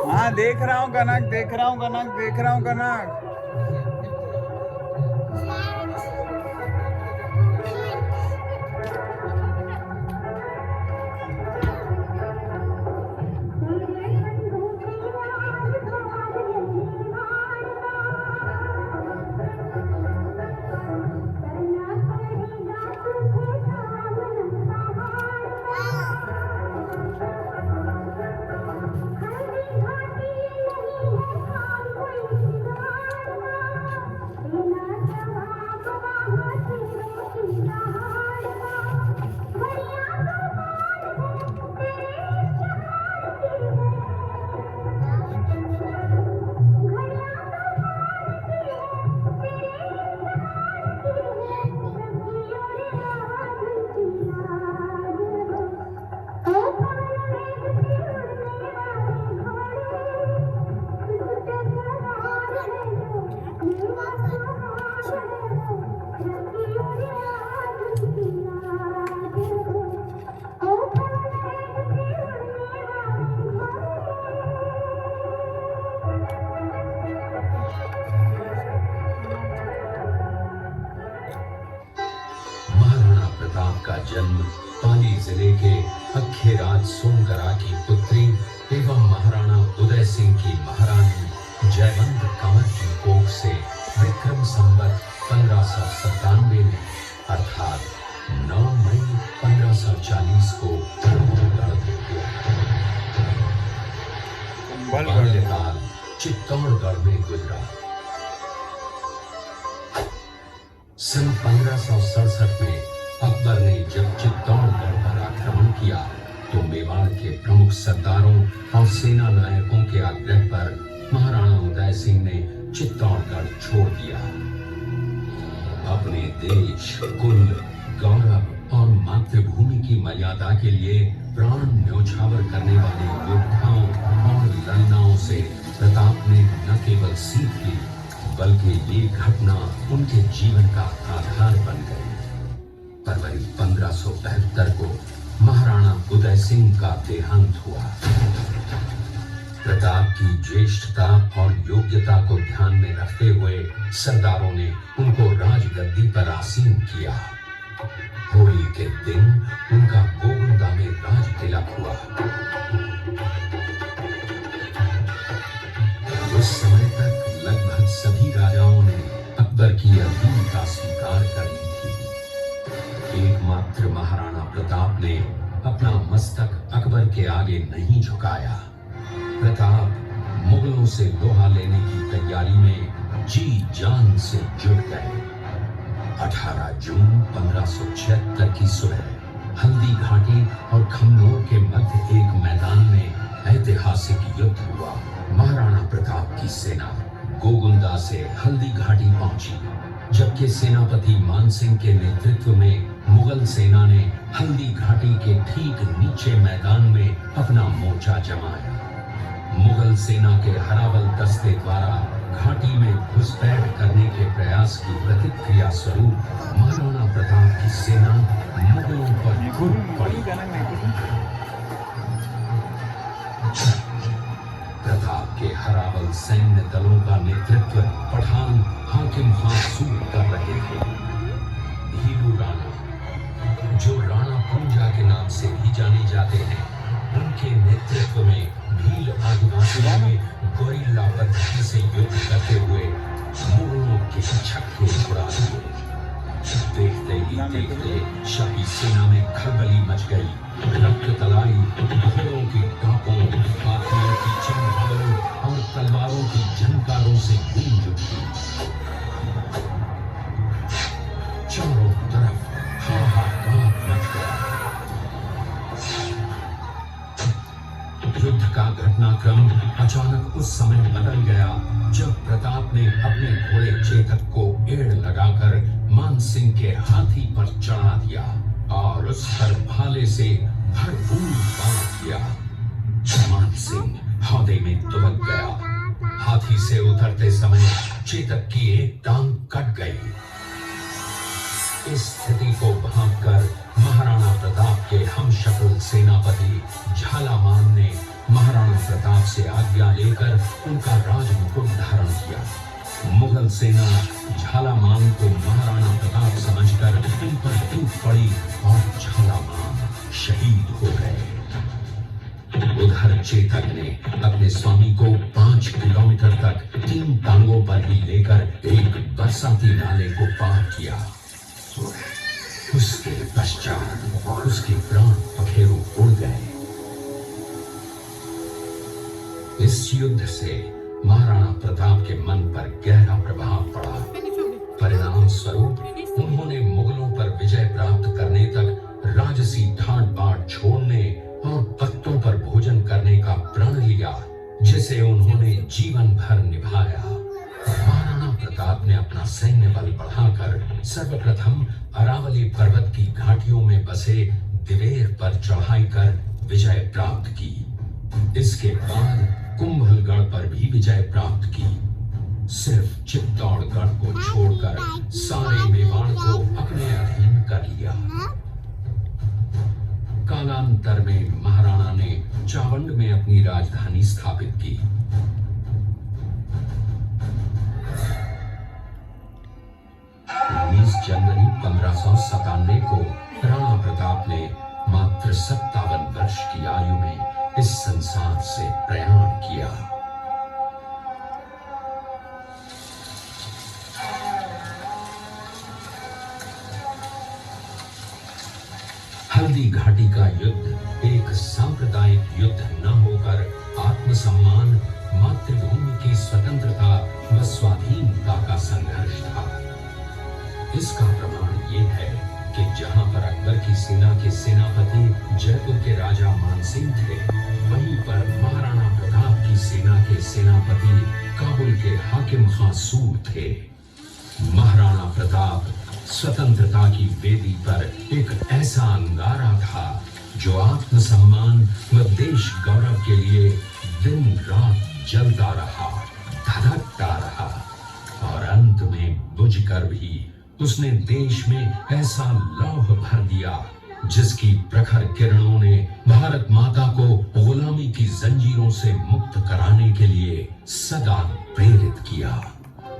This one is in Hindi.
हाँ देख रहा हूँ कनक, देख रहा हूँ कनक, देख रहा हूँ कनक। का जन्म पाली जिले के अखेराज सोनगरा की पुत्री एवं महाराणा उदय सिंह की महारानी जयवंत कंवर की कोख से विक्रम संवत 1597 में अर्थात 9 मई 1540 को बाल्यकाल चित्तौड़गढ़ में गुजरा। सन 1567 में अकबर ने जब चित्तौड़गढ़ पर आक्रमण किया तो मेवाड़ के प्रमुख सरदारों और सेना नायकों के आग्रह पर महाराणा उदय सिंह ने चित्तौड़गढ़ छोड़ दिया। अपने देश, कुल, गौरव और मातृभूमि की मर्यादा के लिए प्राण न्योछावर करने वाले योद्धाओं और लड़नाओं से प्रताप ने न केवल सीख ली बल्कि ये घटना उनके जीवन का आधार बन गई। फरवरी 1572 को महाराणा उदय सिंह का देहांत हुआ। प्रताप की ज्येष्ठता और योग्यता को ध्यान में रखते हुए सरदारों ने उनको राजगद्दी पर आसीन किया। होली के दिन उनका गोविंदा में राज तिलक हुआ। उस समय तक लगभग सभी राजाओं ने अकबर की अधीनता स्वीकार कर ली थी। एकमात्र महाराणा प्रताप ने अपना मस्तक अकबर के आगे नहीं झुकाया। प्रताप मुगलों से लोहा लेने की तैयारी में जी जान से जुट गए। 18 जून 1576 की सुबह हल्दी घाटी और खमनोर के मध्य एक मैदान में ऐतिहासिक युद्ध हुआ। महाराणा प्रताप की सेना गोगुंदा से हल्दी घाटी पहुंची, जबकि सेनापति मानसिंह के नेतृत्व में मुगल सेना ने हल्दी घाटी के ठीक नीचे मैदान में अपना मोर्चा जमाया। मुगल सेना के हरावल दस्ते द्वारा घाटी में घुसपैठ करने के प्रयास की प्रतिक्रिया स्वरूप महाराणा प्रताप की सेना मुगलों पर कूद पड़ी। प्रताप के हरावल सैन्य दलों का नेतृत्व पठान हाकिम खान सूर कर रहे थे। भीलू राणा, जो राणा पूंजा के नाम से भी जाने जाते हैं, उनके नेतृत्व में भील आदिवासियों ने गोरिल्ला पद्धति से युद्ध करते हुए मुगलों के छक्के उड़ा दिए। देखते ही देखते शाही सेना में खलबली मच गई। रक्त तलाई, घोड़ों की टापों, हाथियों की चिंगारों और तलवारों की झनकारों से गूंज उठी। चारों तरफ हाहाकार मच गया। युद्ध का घटनाक्रम अचानक उस समय बदल गया जब प्रताप ने अपने घोड़े चेतक को एड़ लगाकर मानसिंह के हाथी पर चढ़ा दिया और उस पर भाले से भरपूर वार किया। मानसिंह हौदे में दुबक गया। हाथी से उतरते समय चेतक की एक टांग कट गई। इस स्थिति को भांपकर महाराणा प्रताप के हमशक्ल सेनापति झालामान ने महाराणा प्रताप से आज्ञा लेकर उनका राजमुकुट धारण किया। मुगल सेना झालामान को महाराणा प्रताप समझकर इन पर टूट पड़ी और झालामान शहीद हो गए। उधर चेतक ने अपने स्वामी को 5 किलोमीटर तक 3 टांगों पर ही लेकर एक बरसाती नाले को पार किया। उसके पश्चात उसके प्राण पखेरु उड़ गए। इस युद्ध से महाराणा प्रताप के मन पर गहरा प्रभाव पड़ा। परिणाम स्वरूप उन्होंने मुगलों पर विजय प्राप्त करने तक राजसी ठाट बाट छोड़ने और पत्तों पर भोजन करने का प्रण लिया, जिसे उन्होंने जीवन भर निभाया। महाराणा प्रताप ने अपना सैन्य बल बढ़ाकर सर्वप्रथम अरावली पर्वत की घाटियों में बसे दिवेर पर चढ़ाई कर विजय प्राप्त की। इसके बाद कुंभलगढ़ पर भी विजय प्राप्त की। सिर्फ चित्तौड़गढ़ को छोड़कर सारे मेवाड़ को अपने अधीन कर लिया। कालांतर में महाराणा ने चावंड में अपनी राजधानी स्थापित की। 19 जनवरी 1597 को राणा प्रताप ने मात्र 57 वर्ष की आयु में इस संसार से प्रयाण किया। हल्दी घाटी का युद्ध एक सांप्रदायिक युद्ध न होकर आत्मसम्मान, मातृभूमि की स्वतंत्रता व स्वाधीनता का संघर्ष था। इसका प्रमाण ये है कि जहां पर अकबर की सेना के सेनापति जयपुर के राजा मानसिंह थे, वहीं पर महाराणा प्रताप की सेना के सेनापति काबुल के हाकिम खासूर थे। महाराणा प्रताप स्वतंत्रता की वेदी पर एक ऐसा अंगारा था जो आत्मसम्मान व देश गौरव के लिए दिन रात जलता रहा, धधकता रहा और अंत में बुझकर भी उसने देश में ऐसा लौह भर दिया जिसकी प्रखर किरणों ने भारत माता को गुलामी की जंजीरों से मुक्त कराने के लिए सदा प्रेरित किया।